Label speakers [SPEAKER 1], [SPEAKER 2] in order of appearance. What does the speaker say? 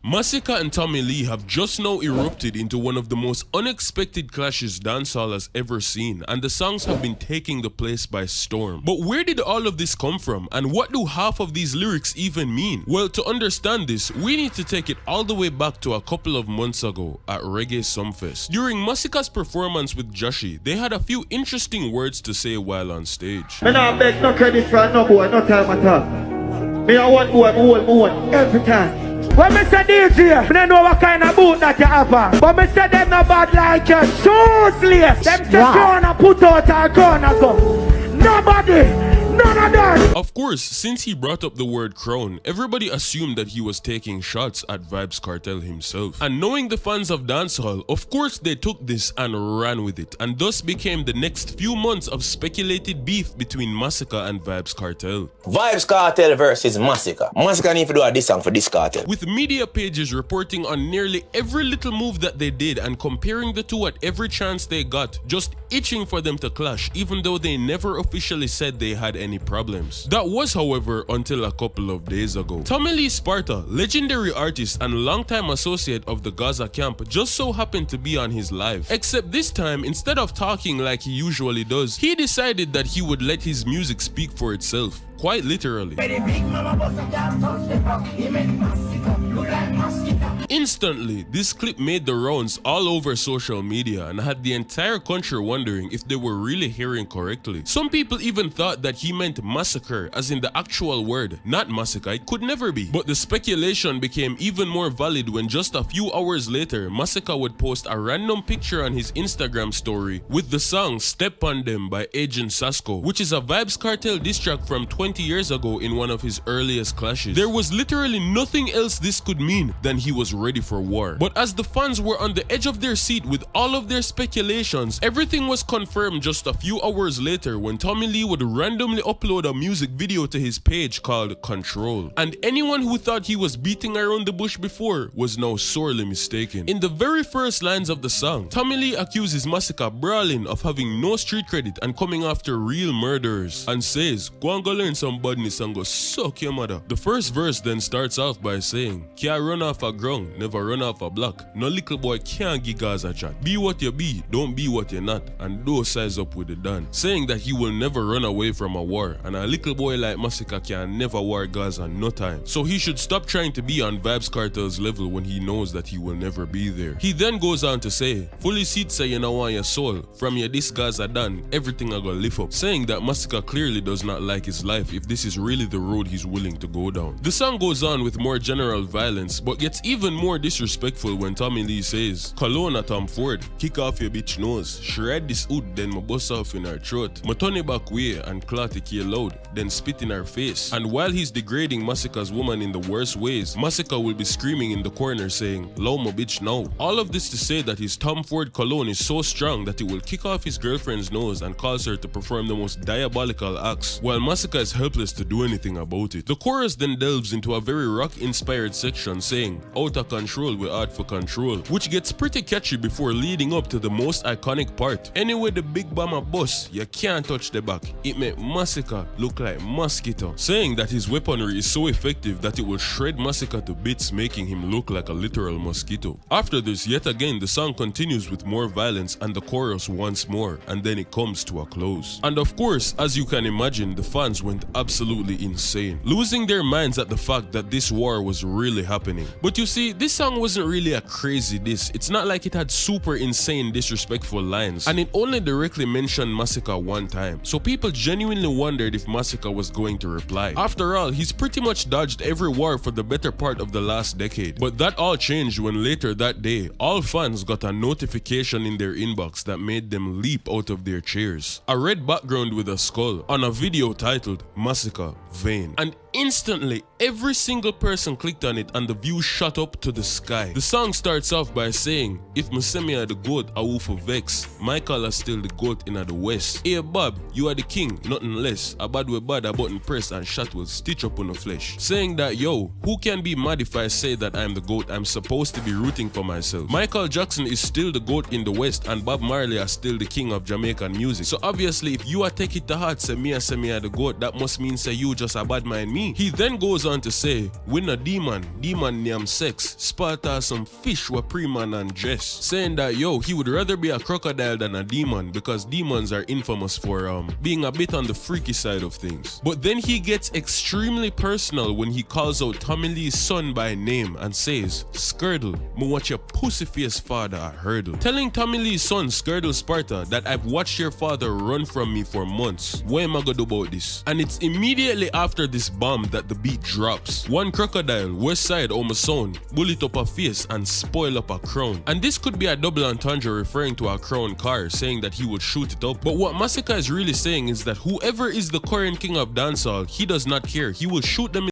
[SPEAKER 1] Masicka and Tommy Lee have just now erupted into one of the most unexpected clashes dancehall has ever seen, and the songs have been taking the place by storm. But where did all of this come from, and what do half of these lyrics even mean? Well, to understand this, we need to take it all the way back to a couple of months ago at Reggae Sumfest. During Masicka's performance with Joshi, they had a few interesting words to say while on stage.
[SPEAKER 2] Me not beg no credit for no boy, no time at all. Me a one boy, me every time. When me say DJ, me don't know what kind of boot that you have. But me say them no bad like your shoes lace. Them take corner put out our corner go. Nobody, none of that.
[SPEAKER 1] Of course, since he brought up the word crown, everybody assumed that he was taking shots at vybz Kartel himself. And knowing the fans of dancehall, of course they took this and ran with it, and thus became the next few months of speculated beef between Masicka and vybz Kartel.
[SPEAKER 3] vybz Kartel versus Masicka. Masicka need to do a diss song for this cartel.
[SPEAKER 1] With media pages reporting on nearly every little move that they did and comparing the two at every chance they got, just itching for them to clash, even though they never officially said they had any problems. That was, however, until a couple of days ago. Tommy Lee Sparta, legendary artist and longtime associate of the Gaza camp, just so happened to be on his live. Except this time, instead of talking like he usually does, he decided that he would let his music speak for itself. Quite literally. Instantly, this clip made the rounds all over social media and had the entire country wondering if they were really hearing correctly. Some people even thought that he meant massacre, as in the actual word, not Masicka. It could never be. But the speculation became even more valid when just a few hours later, Masicka would post a random picture on his Instagram story with the song Step On Them by Agent Sasko, which is a vybz Kartel diss track from 20 years ago in one of his earliest clashes. There was literally nothing else this could mean than he was ready for war. But as the fans were on the edge of their seat with all of their speculations, everything was confirmed just a few hours later when Tommy Lee would randomly upload a music video to his page called Control. And anyone who thought he was beating around the bush before was now sorely mistaken. In the very first lines of the song, Tommy Lee accuses Masicka brawling of having no street credit and coming after real murderers, and says, "Go and go learn some badness and go suck your mother." The first verse then starts off by saying, "Can't run off a ground, never run off a block. No little boy can't give Gaza chat. Be what you be, don't be what you're not, and don't size up with the Don." Saying that he will never run away from a war, and a little boy like Masicka can never war Gaza no time. So he should stop trying to be on vybz Kartel's level when he knows that he will never be there. He then goes on to say, "Fully seat say you know want your soul. From your this Gaza done, everything I gonna lift up." Saying that Masicka clearly does not like his life if this is really the road he's willing to go down. The song goes on with more general violence, but gets even more disrespectful when Tommy Lee says, "Cologne at Tom Ford, kick off your bitch nose, shred this hood, then my bust off in her throat, my turn it back way and clot it here loud, then spit in her face." And while he's degrading Masicka's woman in the worst ways, Masicka will be screaming in the corner saying, "Low my bitch now." All of this to say that his Tom Ford cologne is so strong that it will kick off his girlfriend's nose and cause her to perform the most diabolical acts, while Masicka is helpless to do anything about it. The chorus then delves into a very rock-inspired section saying, "Out of control, we hard for control," which gets pretty catchy before leading up to the most iconic part. "Anyway the big bomber bus, you can't touch the back. It make Masicka look like mosquito." Saying that his weaponry is so effective that it will shred Masicka to bits, making him look like a literal mosquito. After this, yet again, the song continues with more violence and the chorus once more, and then it comes to a close. And of course, as you can imagine, the fans went absolutely insane, losing their minds at the fact that this war was really happening. But you see, this song wasn't really a crazy diss. It's not like it had super insane disrespectful lines, and it only directly mentioned Masicka one time, so people genuinely wondered if Masicka was going to reply. After all, he's pretty much dodged every war for the better part of the last decade. But that all changed when later that day, all fans got a notification in their inbox that made them leap out of their chairs. A red background with a skull on a video titled Masicka Vain. And instantly, every single person clicked on it and the views shot up to the sky. The song starts off by saying, "If me say me are the goat, I will for vex. My color still the goat in the west. Hey Bob, you are the king, nothing less. A bad way bad, a button press and shot will stitch up on the flesh." Saying that, yo, who can be mad if I say that I'm the goat? I'm supposed to be rooting for myself. Michael Jackson is still the goat in the west and Bob Marley are still the king of Jamaican music. So obviously, if you are take it to heart, say me are the goat, that must mean say you just a bad mind me me. He then goes on to say, "When a demon name sex, Sparta some fish were pre-man and dress," saying that he would rather be a crocodile than a demon because demons are infamous for being a bit on the freaky side of things. But then he gets extremely personal when he calls out Tommy Lee's son by name and says, "Skirtle, me watch your pussy-faced father a hurdle," telling Tommy Lee's son Skirtle Sparta that I've watched your father run from me for months. What am I gonna do about this? And it's immediately after this bomb that the beat drops. One crocodile, west side on my son, bullet up a face and spoil up a crown. And this could be a double entendre referring to a crown car, saying that he would shoot it up. But what Masicka is really saying is that whoever is the current king of dancehall, he does not care. He will shoot them